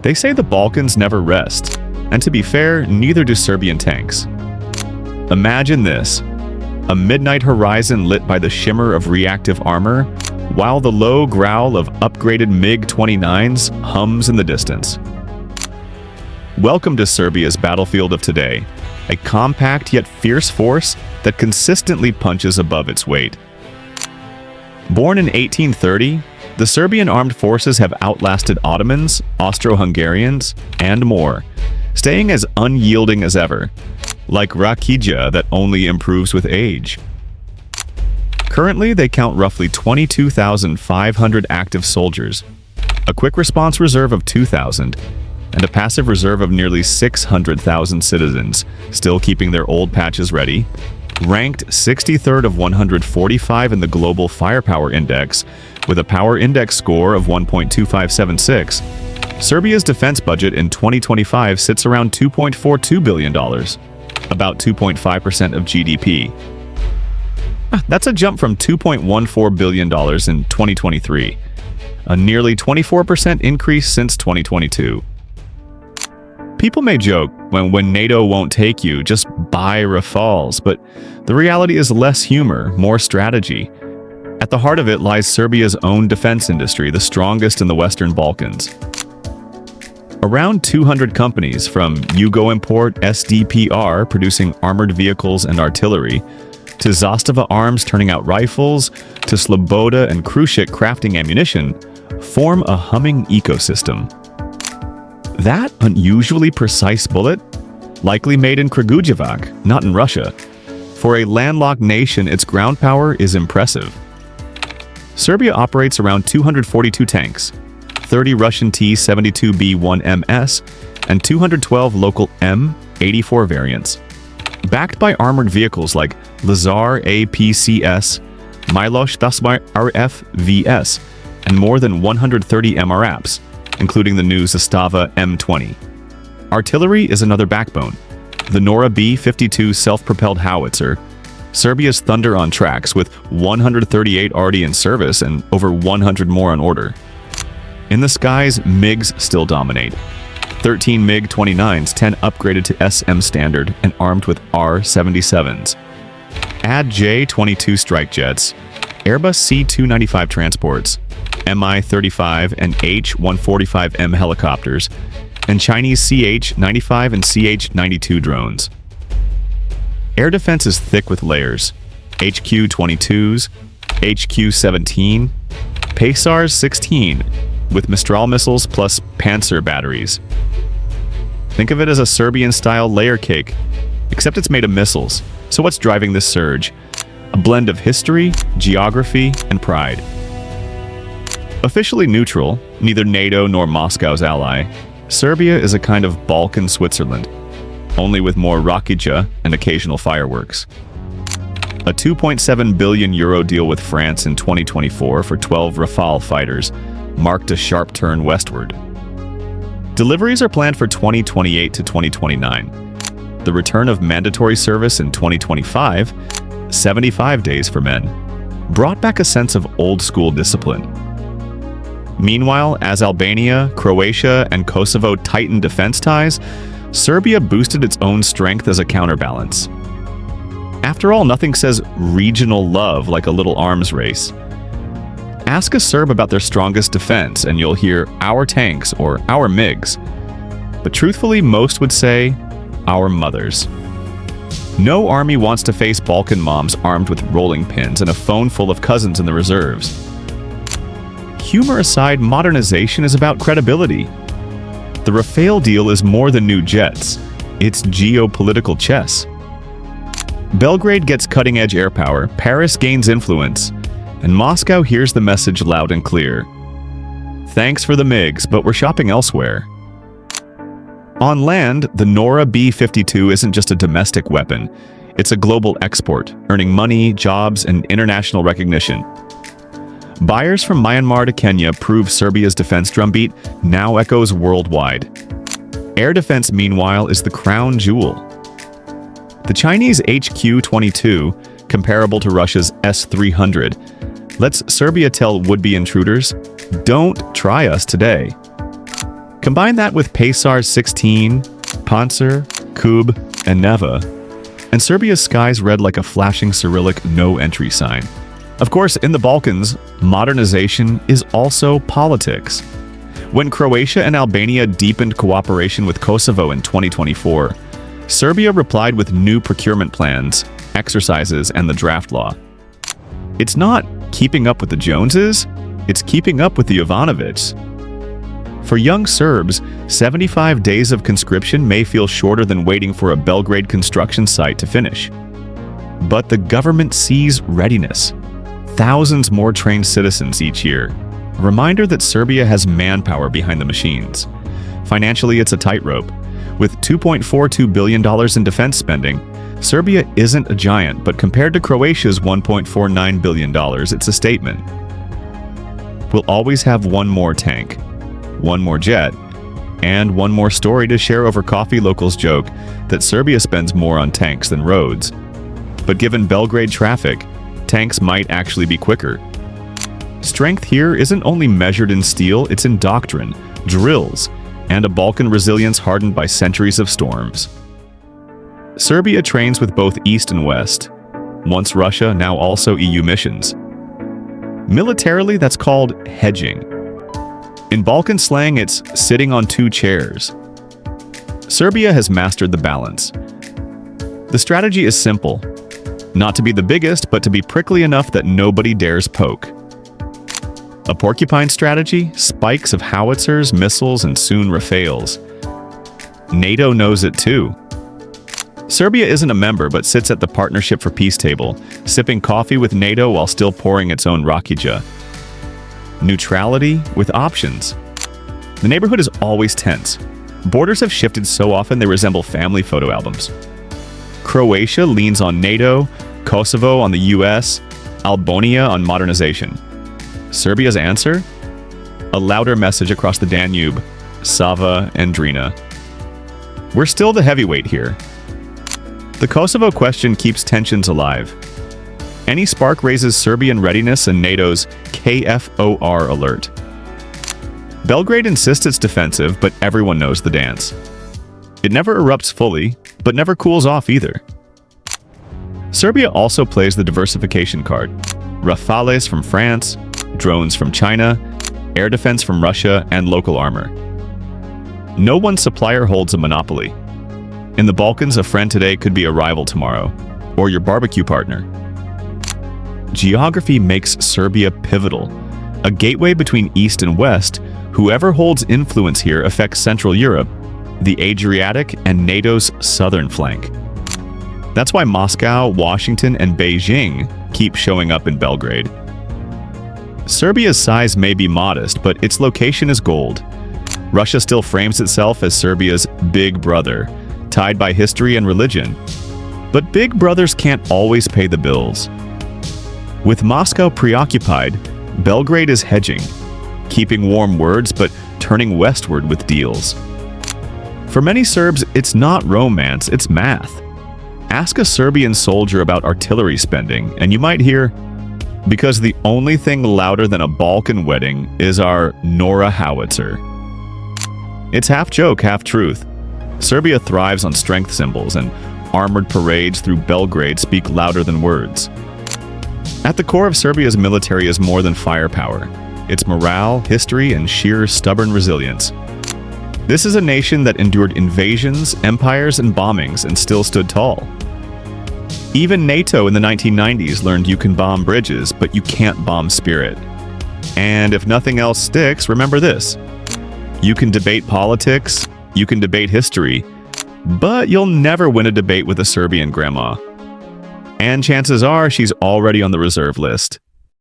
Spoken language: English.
They say the Balkans never rest, and to be fair, neither do Serbian tanks. Imagine this: a midnight horizon lit by the shimmer of reactive armor, while the low growl of upgraded MiG-29s hums in the distance. Welcome to Serbia's battlefield of today, a compact yet fierce force that consistently punches above its weight. Born in 1830, the Serbian armed forces have outlasted Ottomans, Austro-Hungarians, and more, staying as unyielding as ever, like Rakija that only improves with age. Currently, they count roughly 22,500 active soldiers, a quick response reserve of 2,000, and a passive reserve of nearly 600,000 citizens, still keeping their old patches ready. Ranked 63rd of 145 in the Global Firepower Index, with a Power Index score of 1.2576, Serbia's defense budget in 2025 sits around $2.42 billion, about 2.5% of GDP. That's a jump from $2.14 billion in 2023, a nearly 24% increase since 2022. People may joke, when NATO won't take you, just buy Rafales, but the reality is less humor, more strategy. At the heart of it lies Serbia's own defense industry, the strongest in the Western Balkans. Around 200 companies, from Yugoimport SDPR producing armored vehicles and artillery, to Zastava Arms turning out rifles, to Sloboda and Krušik crafting ammunition, form a humming ecosystem. That unusually precise bullet? Likely made in Kragujevac, not in Russia. For a landlocked nation, its ground power is impressive. Serbia operates around 242 tanks, 30 Russian T-72B1MS, and 212 local M84 variants. Backed by armored vehicles like Lazar APCS, Miloš Tasmar RFVS, and more than 130 MRAPs, including the new Zastava M20. Artillery is another backbone. The Nora B-52 self-propelled howitzer, Serbia's Thunder on tracks, with 138 already in service and over 100 more on order. In the skies, MiGs still dominate. 13 MiG-29s, 10 upgraded to SM standard and armed with R-77s. Add J-22 strike jets, Airbus C-295 transports, Mi-35 and H-145M helicopters, and Chinese CH-95 and CH-92 drones. Air defense is thick with layers: HQ-22s, HQ-17, Pasars-16, with Mistral missiles plus Panzer batteries. Think of it as a Serbian-style layer cake, except it's made of missiles. So what's driving this surge? A blend of history, geography, and pride. Officially neutral, neither NATO nor Moscow's ally, Serbia is a kind of Balkan Switzerland, only with more Rakija and occasional fireworks. A €2.7 billion deal with France in 2024 for 12 Rafale fighters marked a sharp turn westward. Deliveries are planned for 2028 to 2029. The return of mandatory service in 2025, 75 days for men, brought back a sense of old-school discipline. Meanwhile, as Albania, Croatia, and Kosovo tightened defense ties, Serbia boosted its own strength as a counterbalance. After all, nothing says regional love like a little arms race. Ask a Serb about their strongest defense, and you'll hear our tanks or our MiGs. But truthfully, most would say our mothers. No army wants to face Balkan moms armed with rolling pins and a phone full of cousins in the reserves. Humor aside, modernization is about credibility. The Rafale deal is more than new jets. It's geopolitical chess. Belgrade gets cutting-edge air power, Paris gains influence, and Moscow hears the message loud and clear. Thanks for the MiGs, but we're shopping elsewhere. On land, the Nora B-52 isn't just a domestic weapon. It's a global export, earning money, jobs, and international recognition. Buyers from Myanmar to Kenya prove Serbia's defense drumbeat now echoes worldwide. Air defense, meanwhile, is the crown jewel. The Chinese HQ-22, comparable to Russia's S-300, lets Serbia tell would-be intruders, "Don't try us today." Combine that with Pesar's 16, Panzer, Kub, and Neva, and Serbia's skies read like a flashing Cyrillic no-entry sign. Of course, in the Balkans, modernization is also politics. When Croatia and Albania deepened cooperation with Kosovo in 2024, Serbia replied with new procurement plans, exercises, and the draft law. It's not keeping up with the Joneses, it's keeping up with the Ivanovics. For young Serbs, 75 days of conscription may feel shorter than waiting for a Belgrade construction site to finish. But the government sees readiness. Thousands more trained citizens each year. A reminder that Serbia has manpower behind the machines. Financially, it's a tightrope. With $2.42 billion in defense spending, Serbia isn't a giant, but compared to Croatia's $1.49 billion, it's a statement. We'll always have one more tank, one more jet, and one more story to share over coffee. Locals joke that Serbia spends more on tanks than roads. But given Belgrade traffic, tanks might actually be quicker. Strength here isn't only measured in steel, it's in doctrine, drills, and a Balkan resilience hardened by centuries of storms. Serbia trains with both East and West. Once Russia, now also EU missions. Militarily, that's called hedging. In Balkan slang, it's sitting on two chairs. Serbia has mastered the balance. The strategy is simple. Not to be the biggest, but to be prickly enough that nobody dares poke. A porcupine strategy, spikes of howitzers, missiles, and soon Rafales. NATO knows it too. Serbia isn't a member, but sits at the Partnership for Peace table, sipping coffee with NATO while still pouring its own rakija. Neutrality with options. The neighborhood is always tense. Borders have shifted so often they resemble family photo albums. Croatia leans on NATO, Kosovo on the US, Albania on modernization. Serbia's answer? A louder message across the Danube, Sava and Drina. We're still the heavyweight here. The Kosovo question keeps tensions alive. Any spark raises Serbian readiness and NATO's KFOR alert. Belgrade insists it's defensive, but everyone knows the dance. It never erupts fully, but never cools off either. Serbia also plays the diversification card. Rafales from France, drones from China, air defense from Russia, and local armor. No one supplier holds a monopoly. In the Balkans, a friend today could be a rival tomorrow, or your barbecue partner. Geography makes Serbia pivotal, a gateway between East and West. Whoever holds influence here affects Central Europe, the Adriatic, and NATO's southern flank. That's why Moscow, Washington, and Beijing keep showing up in Belgrade. Serbia's size may be modest, but its location is gold. Russia still frames itself as Serbia's big brother, tied by history and religion. But big brothers can't always pay the bills. With Moscow preoccupied, Belgrade is hedging, keeping warm words but turning westward with deals. For many Serbs, it's not romance, it's math. Ask a Serbian soldier about artillery spending, and you might hear, because the only thing louder than a Balkan wedding is our Nora howitzer. It's half joke, half truth. Serbia thrives on strength symbols, and armored parades through Belgrade speak louder than words. At the core of Serbia's military is more than firepower. It's morale, history, and sheer stubborn resilience. This is a nation that endured invasions, empires, and bombings and still stood tall. Even NATO in the 1990s learned you can bomb bridges, but you can't bomb spirit. And if nothing else sticks, remember this. You can debate politics, you can debate history, but you'll never win a debate with a Serbian grandma. And chances are she's already on the reserve list.